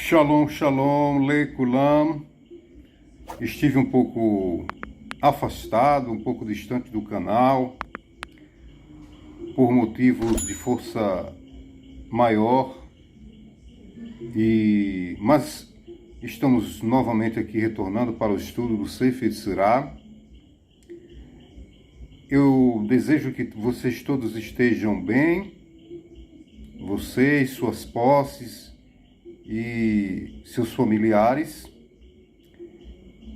Shalom, shalom, leikulam. Estive um pouco afastado, um pouco distante do canal, por motivos de força maior, mas estamos novamente aqui retornando para o estudo do Sefer Yetzirah. Eu desejo que vocês todos estejam bem, vocês, suas posses e seus familiares.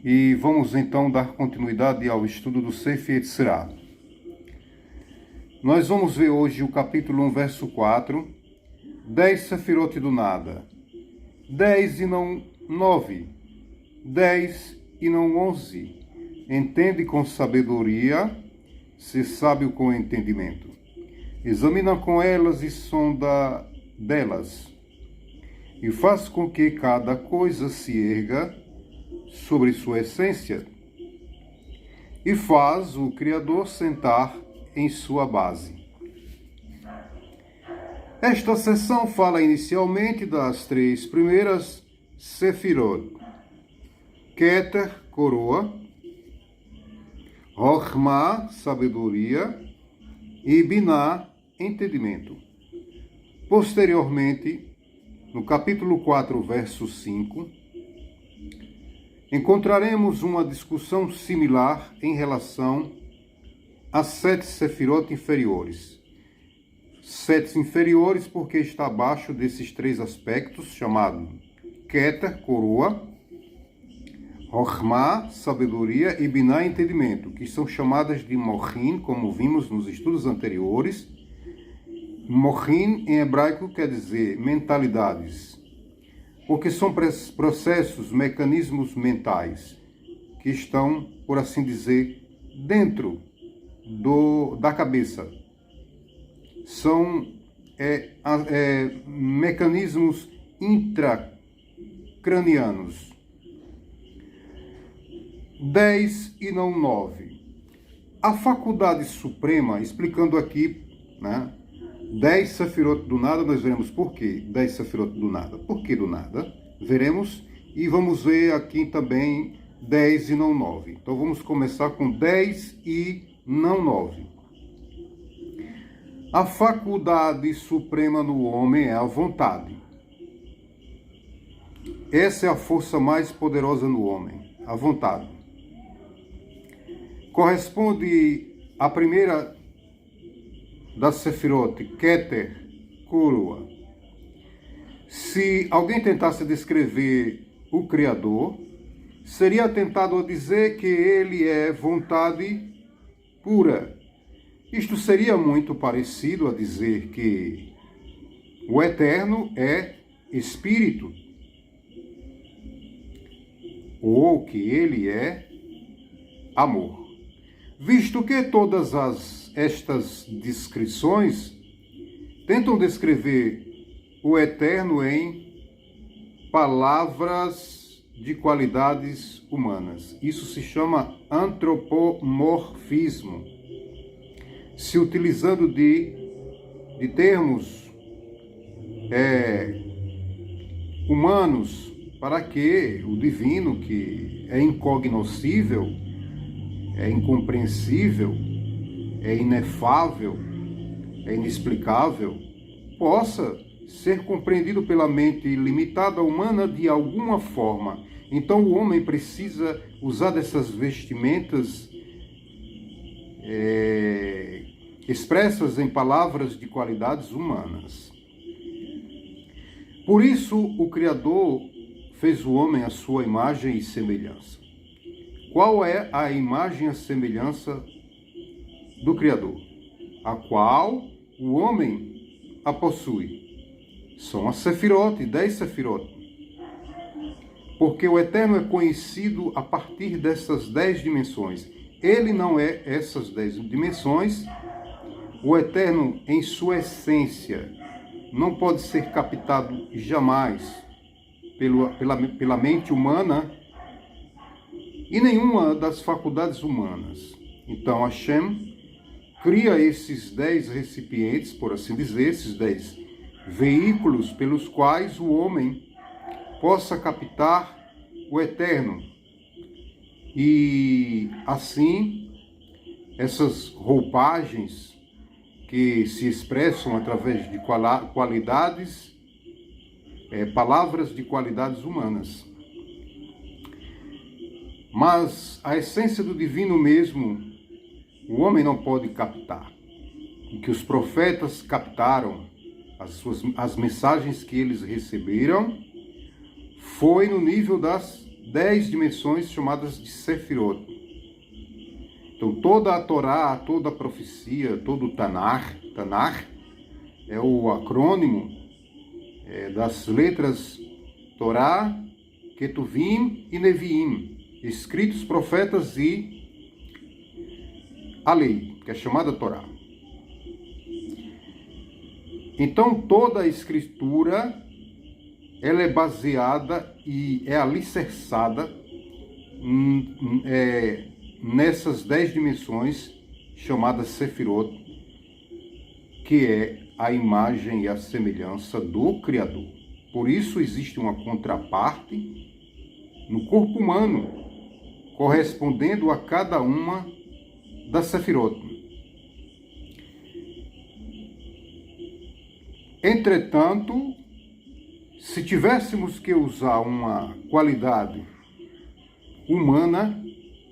E vamos então dar continuidade ao estudo do Sefer Yetzirah. Nós vamos ver hoje o capítulo 1, verso 4, 10 Sefirot do nada, 10 e não 9, 10 e não 11. Entende com sabedoria, se sábio com entendimento. Examina com elas e sonda delas, e faz com que cada coisa se erga sobre sua essência, e faz o Criador sentar em sua base. Esta seção fala inicialmente das três primeiras Sefirot: Keter, coroa; Chokhmah, sabedoria; e Binah, entendimento. Posteriormente, no capítulo 4, verso 5, encontraremos uma discussão similar em relação às 7 Sefirot inferiores. 7 inferiores porque está abaixo desses três aspectos, chamado Keter, coroa; Chokhmah, sabedoria; e Binah, entendimento, que são chamadas de Mochin, como vimos nos estudos anteriores. Mochin, em hebraico, quer dizer mentalidades, porque são processos, mecanismos mentais que estão, por assim dizer, dentro da cabeça. São mecanismos intracranianos. 10 e não 9. A faculdade suprema, explicando aqui, 10 Sefirot do nada, nós veremos por quê 10 Sefirot do nada. Por que do nada? Veremos, e vamos ver aqui também 10 e não 9. Então vamos começar com 10 e não 9. A faculdade suprema no homem é a vontade. Essa é a força mais poderosa no homem, a vontade. Corresponde à primeira das Sefirot, Keter, coroa. Se alguém tentasse descrever o Criador, seria tentado a dizer que ele é vontade pura. Isto seria muito parecido a dizer que o Eterno é Espírito, ou que ele é amor. Visto que todas estas descrições tentam descrever o Eterno em palavras de qualidades humanas. Isso se chama antropomorfismo. Se utilizando de termos humanos para que o divino, que é incognoscível, é incompreensível, é inefável, é inexplicável, possa ser compreendido pela mente limitada humana de alguma forma. Então o homem precisa usar dessas vestimentas expressas em palavras de qualidades humanas. Por isso o Criador fez o homem à sua imagem e semelhança. Qual é a imagem e a semelhança do Criador, a qual o homem a possui? São as Sefirot, 10 Sefirot. Porque o Eterno é conhecido a partir dessas 10 dimensões. Ele não é essas 10 dimensões. O Eterno, em sua essência, não pode ser captado jamais pela mente humana e nenhuma das faculdades humanas. Então Hashem cria esses 10 recipientes, por assim dizer, esses 10 veículos pelos quais o homem possa captar o eterno. E assim, essas roupagens que se expressam através de qualidades, palavras de qualidades humanas. Mas a essência do divino mesmo, o homem não pode captar. O que os profetas captaram, as mensagens que eles receberam, foi no nível das 10 dimensões chamadas de Sefirot. Então toda a Torá, toda a profecia, todo o Tanar é o acrônimo das letras Torá, Ketuvim e Neviim, escritos, profetas e a lei, que é chamada Torá. Então toda a escritura ela é baseada e é alicerçada nessas 10 dimensões chamadas Sefirot, que é a imagem e a semelhança do Criador. Por isso existe uma contraparte no corpo humano, correspondendo a cada uma das Sefirot. Entretanto, se tivéssemos que usar uma qualidade humana,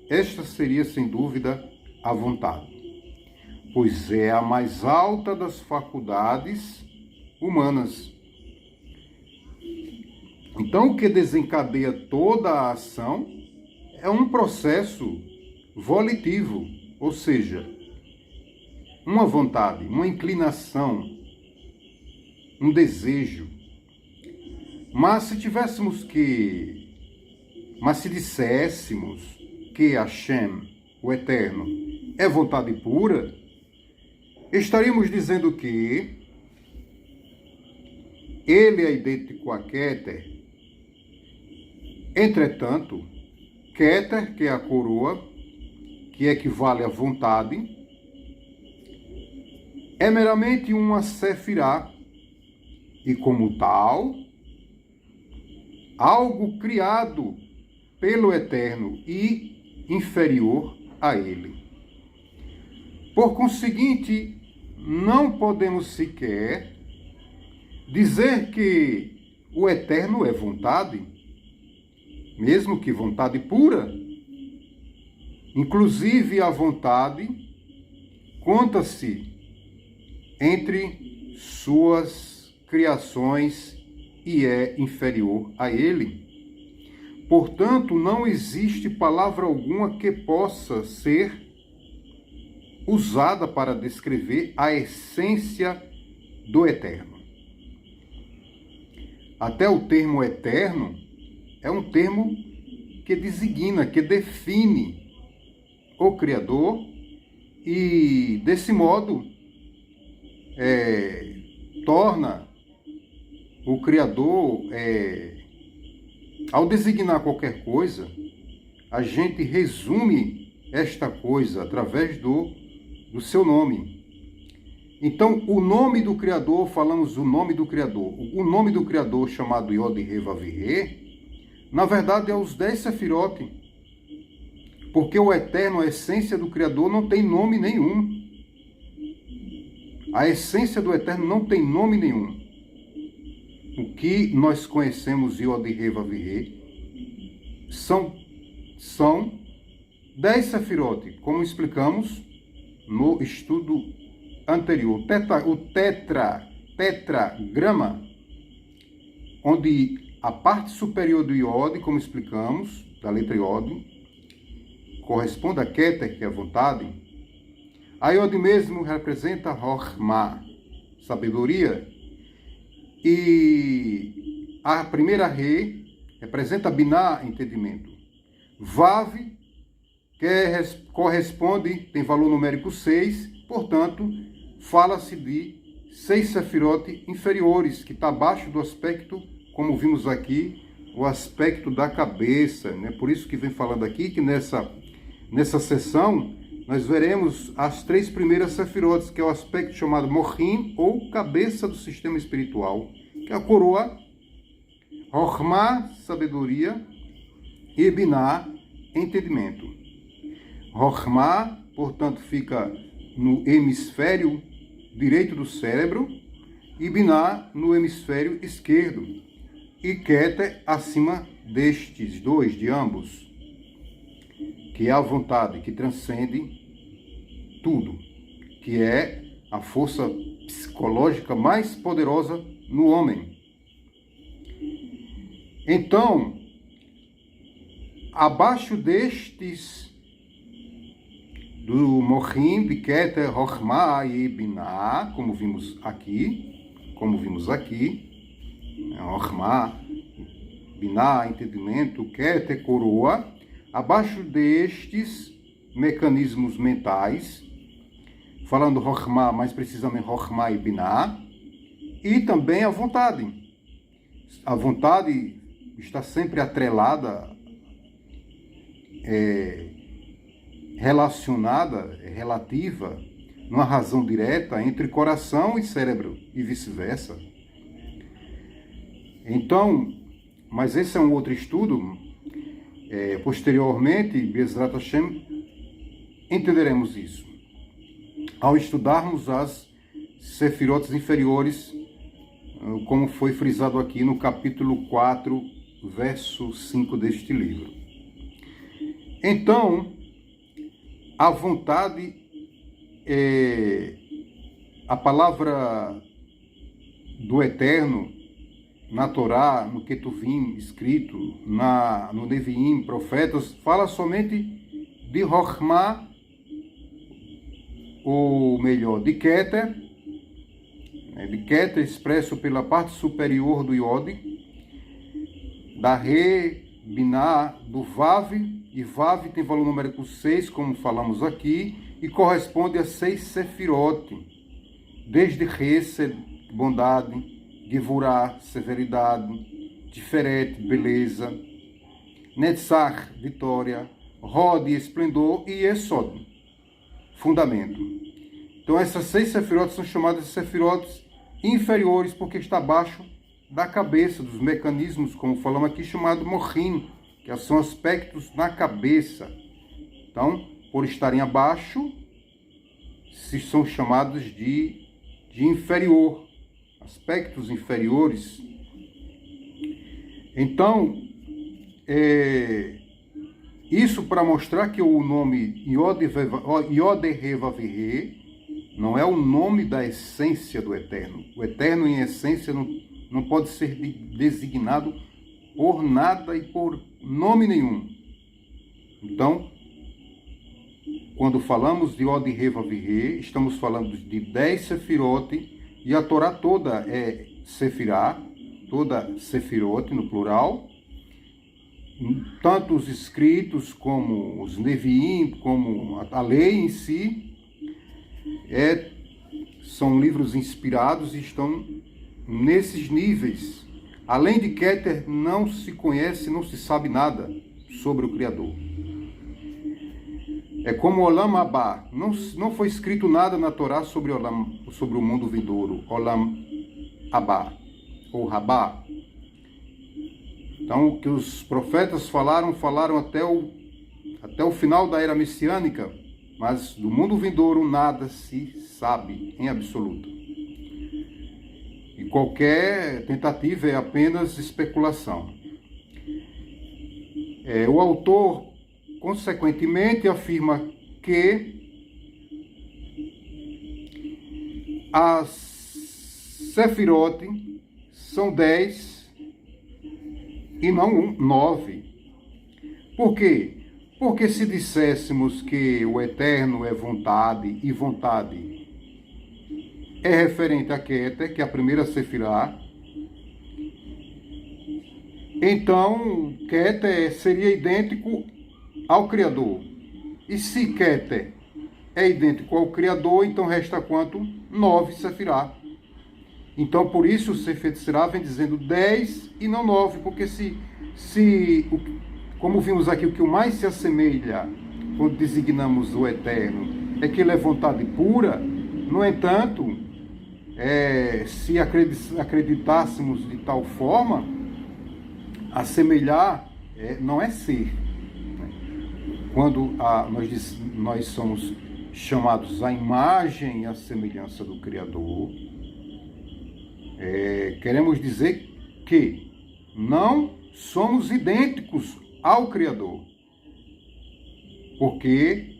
esta seria sem dúvida a vontade, pois é a mais alta das faculdades humanas. Então, o que desencadeia toda a ação é um processo volitivo, ou seja, uma vontade, uma inclinação, um desejo. Mas se disséssemos que Hashem, o Eterno, é vontade pura, estaríamos dizendo que ele é idêntico a Keter. Entretanto, Keter, que é a coroa, que equivale à vontade, é meramente uma Sefirá, e como tal, algo criado pelo Eterno e inferior a ele. Por conseguinte, não podemos sequer dizer que o Eterno é vontade, mesmo que vontade pura. Inclusive a vontade conta-se entre suas criações e é inferior a ele. Portanto, não existe palavra alguma que possa ser usada para descrever a essência do Eterno. Até o termo eterno é um termo que designa, que define o Criador e, desse modo, torna o Criador, ao designar qualquer coisa, a gente resume esta coisa através do seu nome. Então, o nome do Criador, falamos do nome do Criador. O nome do Criador, chamado Yod-Heh-Vav-Heh, na verdade é os 10 Sefirot, porque o Eterno, a essência do Criador, não tem nome nenhum. A essência do Eterno não tem nome nenhum. O que nós conhecemos Yod-Heh-Vav-Heh são 10 Sefirot, como explicamos no estudo anterior. O tetragrama, onde a parte superior do Yod, como explicamos, da letra Yod, corresponde a Keter, que é a vontade. A Yod mesmo representa Chokhmah, sabedoria. E a primeira Re representa Binah, entendimento. Vav, que corresponde, tem valor numérico 6, portanto, fala-se de 6 Sefirot inferiores, que está abaixo do aspecto, como vimos aqui, o aspecto da cabeça, né? Por isso que vem falando aqui que nessa sessão nós veremos as 3 primeiras Sefirot, que é o aspecto chamado Mohim, ou cabeça do sistema espiritual, que é a coroa, Rokhmah, sabedoria, e Binah, entendimento. Rokhmah, portanto, fica no hemisfério direito do cérebro e Binah no hemisfério esquerdo. E Keter acima destes dois, de ambos, que é a vontade que transcende tudo, que é a força psicológica mais poderosa no homem. Então, abaixo destes, do Mohin, de Keter, Rokhmah e Binah, como vimos aqui, Rokhmah, Binah, entendimento, Keter, coroa, abaixo destes mecanismos mentais, falando Rokhmah, mais precisamente Rokhmah e Binah, e também a vontade. A vontade está sempre atrelada, relacionada, relativa, numa razão direta entre coração e cérebro, e vice-versa. Então, mas esse é um outro estudo. Posteriormente, Bezrat Hashem, entenderemos isso, ao estudarmos as sefirotes inferiores, como foi frisado aqui no capítulo 4, verso 5 deste livro. Então, a vontade, a palavra do Eterno, na Torá, no Ketuvim, escrito, no Neviim, profetas, fala somente de Rokhmah, ou melhor, de Keter, expresso pela parte superior do Iod, da Re, Binah, do Vav, e Vav tem valor numérico 6, como falamos aqui, e corresponde a 6 Sefirot, desde Hesed, bondade, Gevurah, severidade, Tiferet, beleza, Netzach, vitória, Hod, esplendor, e Esod, fundamento. Então essas 6 Sefirot são chamadas de Sefirot inferiores, porque está abaixo da cabeça, dos mecanismos, como falamos aqui, chamado Mohin, que são aspectos na cabeça. Então, por estarem abaixo, se são chamados de inferior, aspectos inferiores. Então, isso para mostrar que o nome Yod-Heh-Vav-Heh não é o nome da essência do Eterno. O Eterno, em essência, não pode ser designado por nada e por nome nenhum. Então, quando falamos de Yod-Heh-Vav-Heh, estamos falando de 10 Sefirot, e a Torá toda é Sefirá, toda Sefirot no plural, tanto os escritos como os Neviim, como a lei em si, são livros inspirados e estão nesses níveis. Além de Keter, não se conhece, não se sabe nada sobre o Criador. É como Olam Abá. Não foi escrito nada na Torá sobre o mundo vindouro. Olam Abá, ou Rabá. Então, o que os profetas falaram até o final da era messiânica, mas do mundo vindouro nada se sabe em absoluto. E qualquer tentativa é apenas especulação. O autor, consequentemente, afirma que as Sefirot são 10 e não 9. Por quê? Porque se disséssemos que o Eterno é vontade, e vontade é referente a Keter, que é a primeira Sefirá, então Keter seria idêntico ao Criador. E se Keter é idêntico ao Criador, então resta quanto? 9 Sefirá. Então, por isso, o Sefer Tzerá vem dizendo 10 e não 9, porque como vimos aqui, o que mais se assemelha quando designamos o Eterno é que ele é vontade pura. No entanto, se acreditássemos de tal forma, Assemelhar não é ser. Quando nós somos chamados à imagem e à semelhança do Criador, queremos dizer que não somos idênticos ao Criador. Porque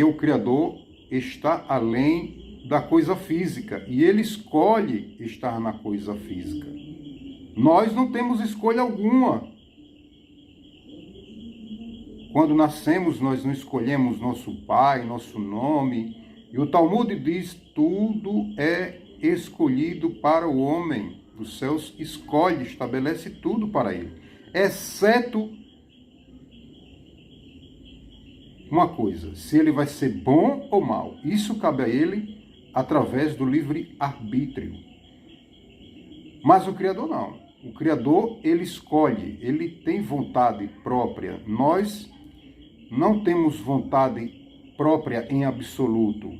o Criador está além da coisa física e ele escolhe estar na coisa física. Nós não temos escolha alguma. Quando nascemos, nós não escolhemos nosso pai, nosso nome. E o Talmud diz: tudo é escolhido para o homem. Os céus escolhe, estabelece tudo para ele. Exceto uma coisa: se ele vai ser bom ou mal. Isso cabe a ele através do livre-arbítrio. Mas o Criador não. O Criador, ele escolhe, ele tem vontade própria. Nós não temos vontade própria em absoluto.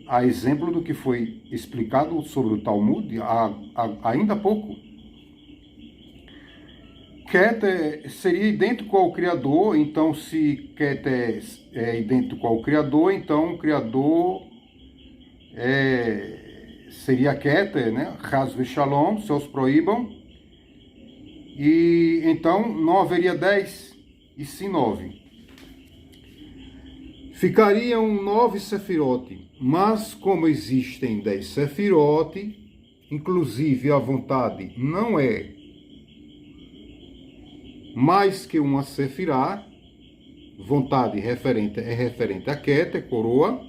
A exemplo do que foi explicado sobre o Talmud ainda há pouco. Keter seria idêntico ao Criador, então se Keter é idêntico ao Criador, então o Criador seria Keter, né? Chas v'shalom, céus proíbam. E então não haveria 10, e sim 9. Ficariam 9 sefirote, mas como existem 10 sefirote, inclusive a vontade não é mais que uma sefirá, vontade é referente a Keter, coroa,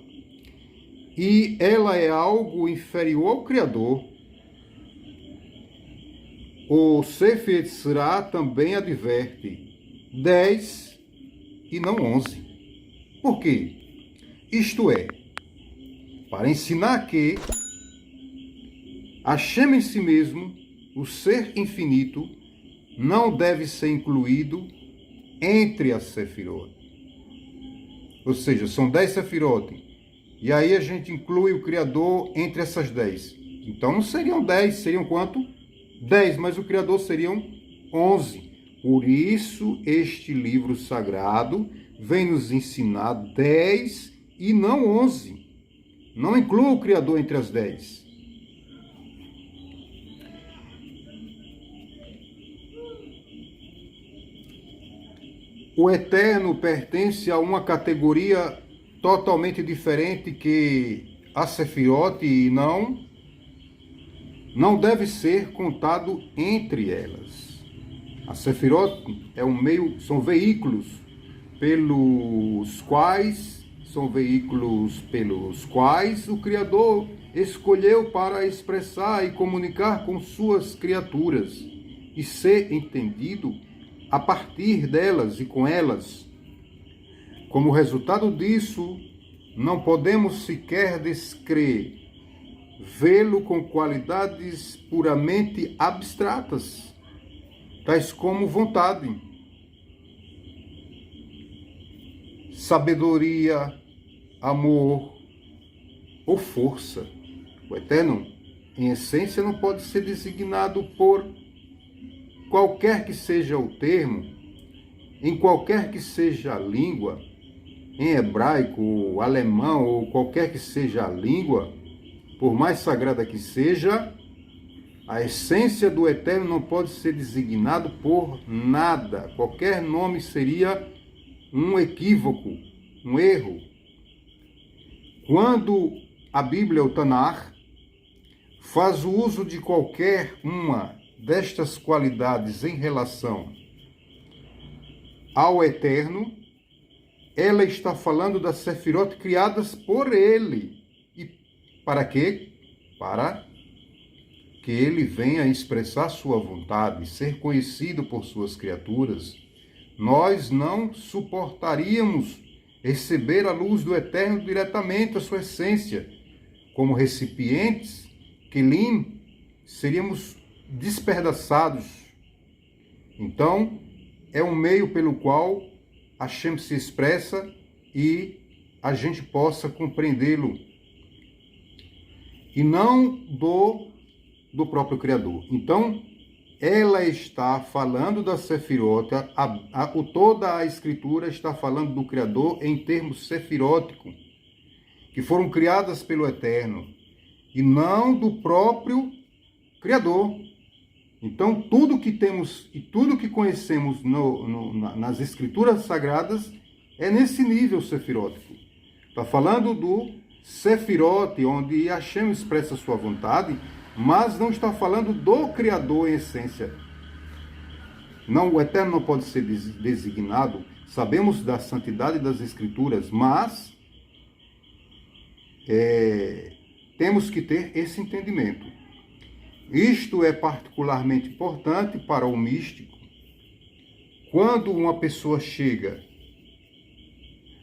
e ela é algo inferior ao Criador. O Sefer Yetzirah também adverte 10 e não 11. Por quê? Isto é, para ensinar que Hashem em si mesmo, o ser infinito, não deve ser incluído entre as Sefirot. Ou seja, são 10 Sefirot. E aí a gente inclui o Criador entre essas 10. Então não seriam 10, seriam quanto? 10, mas o Criador seriam 11. Por isso este livro sagrado vem nos ensinar 10 e não 11. Não inclua o Criador entre as 10. O Eterno pertence a uma categoria totalmente diferente que a Sefirot e não deve ser contado entre elas. A Sefirot são veículos pelos quais o Criador escolheu para expressar e comunicar com suas criaturas e ser entendido a partir delas e com elas. Como resultado disso, não podemos sequer descrevê-lo com qualidades puramente abstratas, tais como vontade, sabedoria, amor ou força. O Eterno, em essência, não pode ser designado por qualquer que seja o termo, em qualquer que seja a língua, em hebraico, alemão ou qualquer que seja a língua, por mais sagrada que seja, a essência do Eterno não pode ser designado por nada. Qualquer nome seria um equívoco, um erro. Quando a Bíblia, o Tanakh, faz o uso de qualquer uma destas qualidades em relação ao Eterno, ela está falando das Sefirot criadas por ele. E para quê? Para que ele venha expressar sua vontade, ser conhecido por suas criaturas. Nós não suportaríamos receber a luz do Eterno diretamente, a sua essência. Como recipientes, Kelim, seríamos despedaçados. Então, é um meio pelo qual Hashem se expressa e a gente possa compreendê-lo. E não do próprio Criador. Então, ela está falando da Sefirot, toda a Escritura está falando do Criador em termos sefiróticos, que foram criadas pelo Eterno, e não do próprio Criador. Então, tudo que temos e tudo que conhecemos nas Escrituras Sagradas é nesse nível sefirótico. Está falando do Sefirot, onde Hashem expressa sua vontade, mas não está falando do Criador em essência. Não, o Eterno não pode ser designado. Sabemos da santidade das Escrituras, mas temos que ter esse entendimento. Isto é particularmente importante para o místico. Quando uma pessoa chega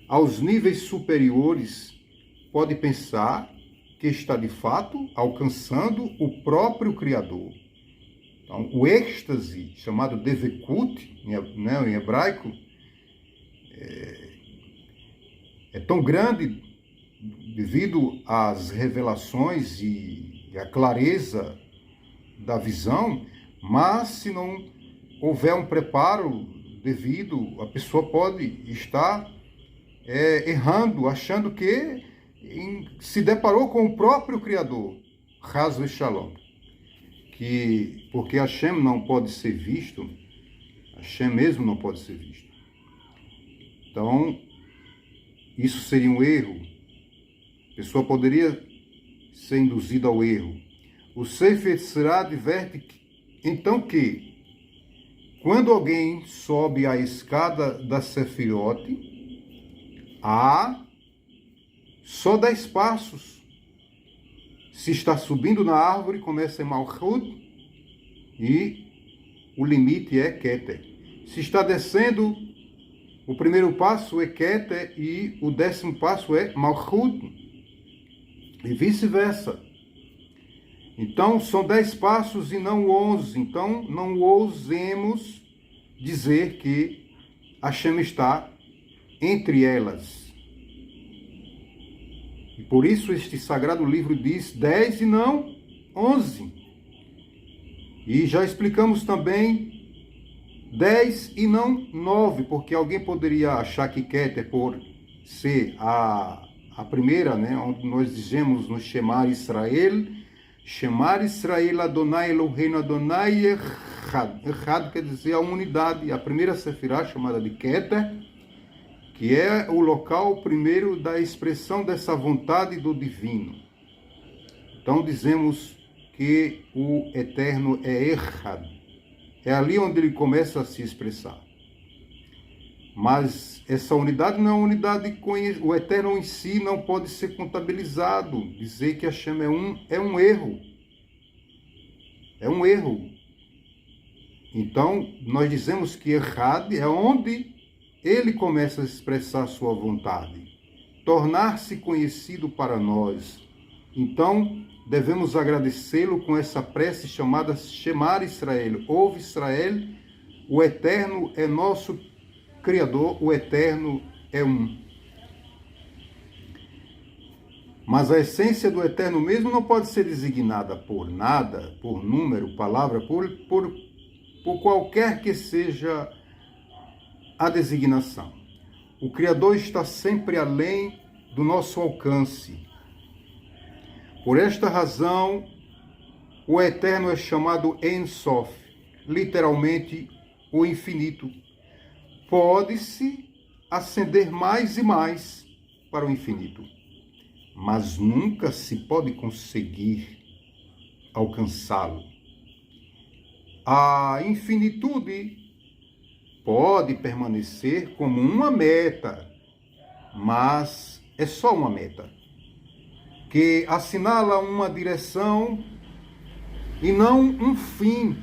aos níveis superiores, pode pensar que está de fato alcançando o próprio Criador. Então, o êxtase, chamado devekut, em hebraico, é tão grande devido às revelações e à clareza da visão, mas se não houver um preparo devido, a pessoa pode estar errando, achando que se deparou com o próprio Criador, Chas v'Shalom, porque Hashem não pode ser visto, Hashem mesmo não pode ser visto. Então, isso seria um erro. A pessoa poderia ser induzida ao erro. O Sefer Yetzirah adverte, então, que quando alguém sobe a escada da Sefirot, há só 10 passos. Se está subindo na árvore, começa em Malchut e o limite é Keter. Se está descendo, o primeiro passo é Keter e o 10º passo é Malchut. E vice-versa. Então, são 10 passos e não 11. Então, não ousemos dizer que Hashem está entre elas. E por isso este sagrado livro diz 10 e não 11. E já explicamos também 10 e não 9, porque alguém poderia achar que Keter, por ser a primeira, onde nós dizemos no Shema Israel Adonai Eloheinu Adonai Echad. Echad quer dizer a unidade. A primeira Sefirah, chamada de Keter, que é o local primeiro da expressão dessa vontade do divino. Então dizemos que o Eterno é Echad. É ali onde ele começa a se expressar. Mas essa unidade não é uma unidade, o Eterno em si não pode ser contabilizado. Dizer que Hashem é um erro. É um erro. Então, nós dizemos que Echad é onde ele começa a expressar sua vontade, tornar-se conhecido para nós. Então, devemos agradecê-lo com essa prece chamada Shema Israel. Ouve Israel, o Eterno é nosso Criador, o Eterno é um. Mas a essência do Eterno mesmo não pode ser designada por nada, por número, palavra, por qualquer que seja a designação. O Criador está sempre além do nosso alcance. Por esta razão, o Eterno é chamado Ein Sof, literalmente o infinito. Pode-se ascender mais e mais para o infinito, mas nunca se pode conseguir alcançá-lo. A infinitude pode permanecer como uma meta, mas é só uma meta, que assinala uma direção e não um fim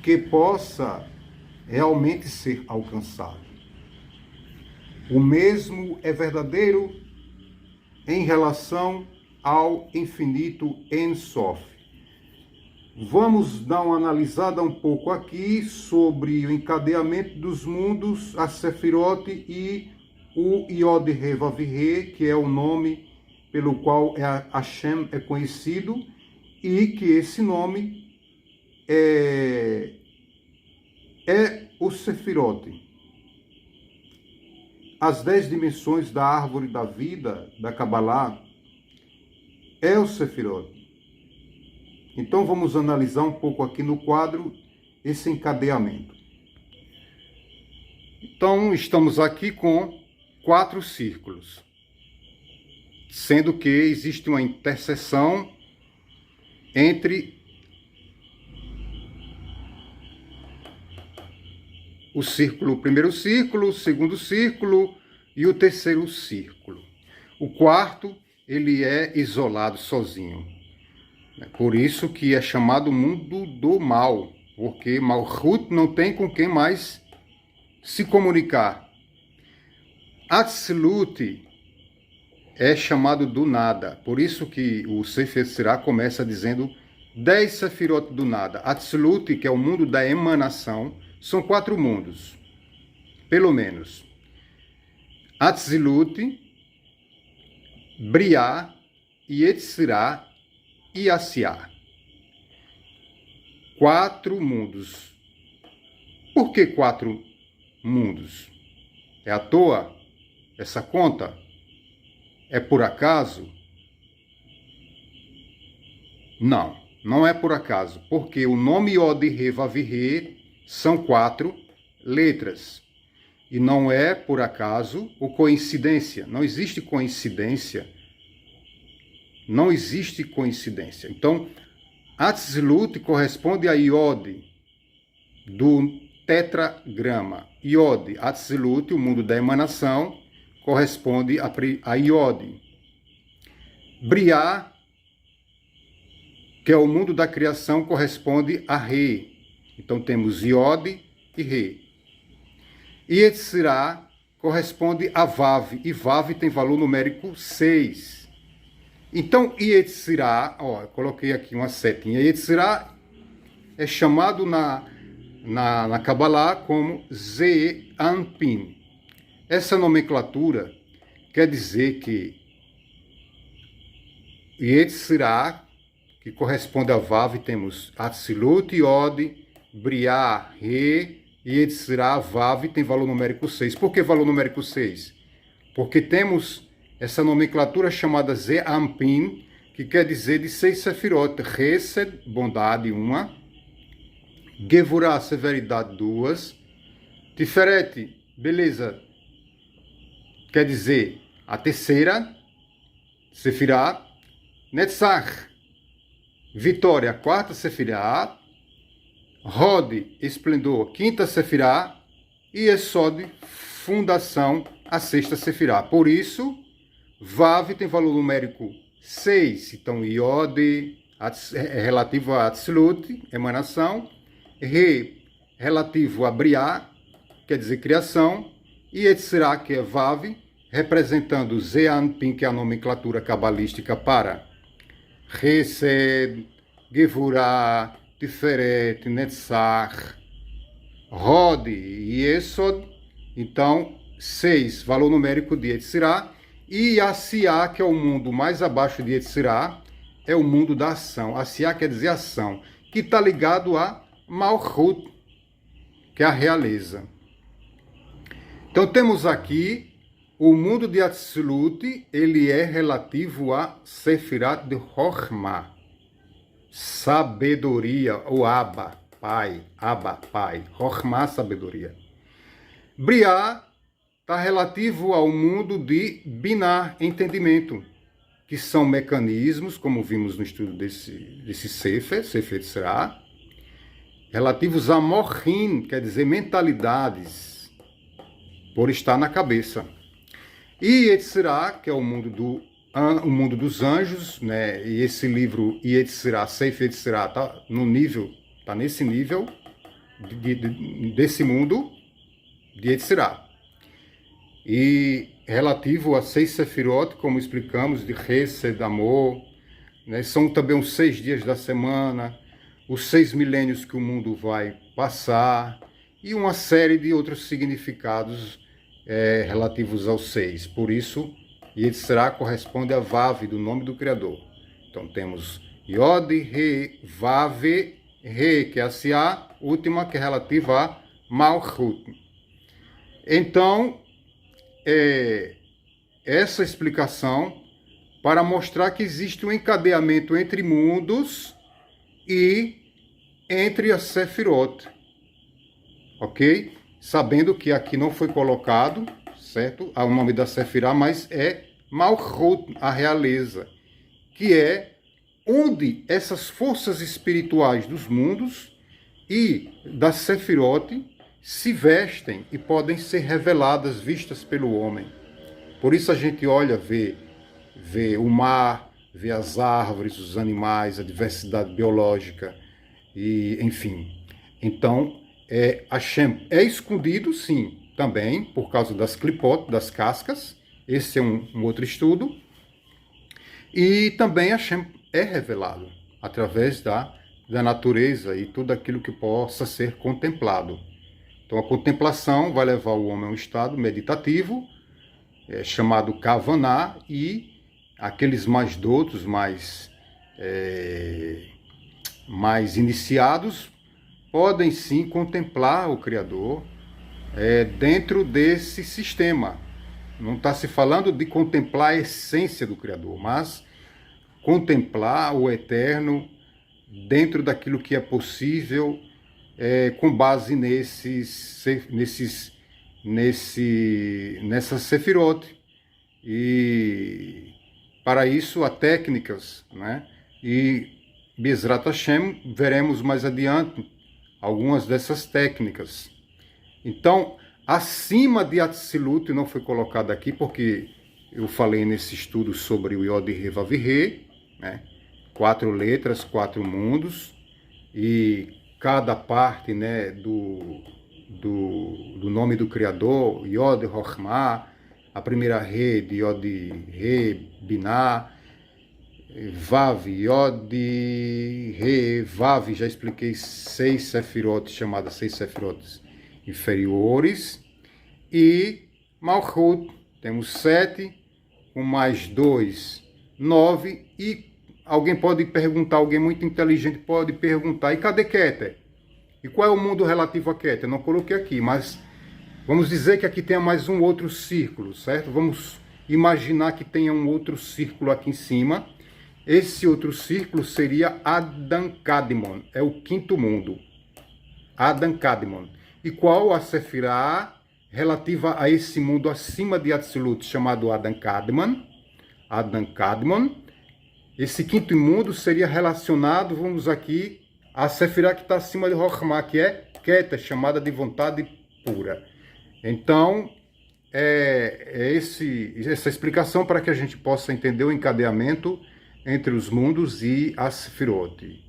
que possa realmente ser alcançado. O mesmo é verdadeiro em relação ao infinito Ein Sof. Vamos dar uma analisada um pouco aqui sobre o encadeamento dos mundos, a Sefirot e o Yod He Vav He, que é o nome pelo qual Hashem é conhecido, e que esse nome é o Sefirote. As 10 dimensões da árvore da vida, da Kabbalah, é o Sefirote. Então vamos analisar um pouco aqui no quadro esse encadeamento. Então estamos aqui com 4 círculos, sendo que existe uma interseção entre o primeiro círculo, o segundo círculo e o terceiro círculo. O quarto, ele é isolado, sozinho. Por isso que é chamado mundo do mal, porque Malchut não tem com quem mais se comunicar. Atzilut é chamado do nada, por isso que o Sefer Sirah começa dizendo 10 Sefirot do nada. Atzilut, que é o mundo da emanação, são 4 mundos, pelo menos. Atzilut, Briah, Yetzirah e Asiá. 4 mundos. Por que 4 mundos? É à toa essa conta? É por acaso? Não, não é por acaso, porque o nome Yod, He, Vav, He são 4 letras. E não é por acaso ou coincidência. Não existe coincidência. Não existe coincidência. Então, Atzilut corresponde a Yod, do tetragrama. Yod, Atzilut, o mundo da emanação, corresponde a Yod. Briah, que é o mundo da criação, corresponde a Re. Então temos Yod e Re. E Yetzirah corresponde a Vav, e Vav tem valor numérico 6. Então Yetzirah, eu coloquei aqui uma setinha, Yetzirah é chamado na Kabbalah como Ze'anpin. Essa nomenclatura quer dizer que Yetzirah, que corresponde a Vav, temos Atzilut, Yod, Briah, Re, e Yetzirah, Vav, tem valor numérico 6. Por que valor numérico 6? Porque temos essa nomenclatura chamada Ze'anpin, que quer dizer de 6 Sefirot. Chesed, bondade, 1. Gevurah, severidade, 2. Tiferet, beleza, quer dizer a terceira Sefirah. Netzach, vitória, 4ª Sefirah. Hod, esplendor, 5ª Sefirah. E Esod, fundação, a 6ª Sefirah. Por isso, Vav tem valor numérico 6. Então, Yod é relativo a Atzilut, emanação. Re, relativo a Briah, quer dizer criação. E Yetzirah, que é Vav, representando Ze'anpin, que é a nomenclatura cabalística para Chesed, Gevurah, Tiferet, Netzach, Hod e Esod. Então, 6, valor numérico de Yetzirah. E Asiá, que é o mundo mais abaixo de Yetzirah, é o mundo da ação. Asiá quer dizer ação, que está ligado a Malchut, que é a realeza. Então temos aqui o mundo de Atzilut, ele é relativo a Sefirat de Chokhmah, sabedoria, ou Abba, pai, Chokhmah, sabedoria. Briah está relativo ao mundo de Binah, entendimento, que são mecanismos, como vimos no estudo desse Sefer Sirah, relativos a Mohin, quer dizer mentalidades, por estar na cabeça. E Yetzirah, que é o mundo dos anjos, né? E esse livro Yetzirah, Sefer Yetzirah, está nesse nível desse mundo de Yetzirah. E relativo a 6 Sefirot, como explicamos, de Chesed, amor, né? São também os 6 dias da semana, os 6 milênios que o mundo vai passar, e uma série de outros significados relativos aos 6. Por isso, Yetzirah corresponde a Vav, do nome do Criador. Então temos Yod, Re, Vav, Re, que é a Siá, última, que é relativa a Malchut. Então, essa explicação para mostrar que existe um encadeamento entre mundos e entre as Sefirot, ok? Sabendo que aqui não foi colocado, certo, o nome da Sefirá, mas é Malchut, a realeza, que é onde essas forças espirituais dos mundos e das Sefirot se vestem e podem ser reveladas, vistas pelo homem. Por isso a gente olha, vê o mar, vê as árvores, os animais, a diversidade biológica, e enfim. Então, Hashem é escondido, sim, também, por causa das clipot, das cascas. Esse é um outro estudo. E também Hashem é revelado através da natureza e tudo aquilo que possa ser contemplado. Então, a contemplação vai levar o homem a um estado meditativo, chamado Kavaná, e aqueles mais doutos, mais iniciados, podem sim contemplar o Criador dentro desse sistema. Não está se falando de contemplar a essência do Criador, mas contemplar o Eterno dentro daquilo que é possível, com base nessas Sefirot. E para isso há técnicas, né? E Bezrat Hashem, veremos mais adiante algumas dessas técnicas. Então, acima de Atzilut, não foi colocado aqui porque eu falei nesse estudo sobre o Yod He Vav He, né? 4 letras, 4 mundos, e cada parte, né, do nome do Criador, Yod Chochmah, a primeira Re de Yod Re Binah, Vav, Yod Re Vav, já expliquei 6 Sefirot, chamadas 6 Sefirot inferiores, e Malchut, temos 7, com mais 2, 9, e alguém pode perguntar, alguém muito inteligente pode perguntar, e cadê Keter? E qual é o mundo relativo a Keter? Não coloquei aqui, mas vamos dizer que aqui tenha mais um outro círculo, certo? Vamos imaginar que tenha um outro círculo aqui em cima. Esse outro círculo seria Adam Kadmon, é o 5º mundo. Adam Kadmon. E qual a Sefirá relativa a esse mundo acima de Atzilut, chamado Adam Kadmon? Adam Kadmon. Esse 5º mundo seria relacionado, vamos aqui, a Sefirá que está acima de Chochmah, que é Keter, chamada de vontade pura. Então, essa explicação para que a gente possa entender o encadeamento entre os mundos e as Sefirot.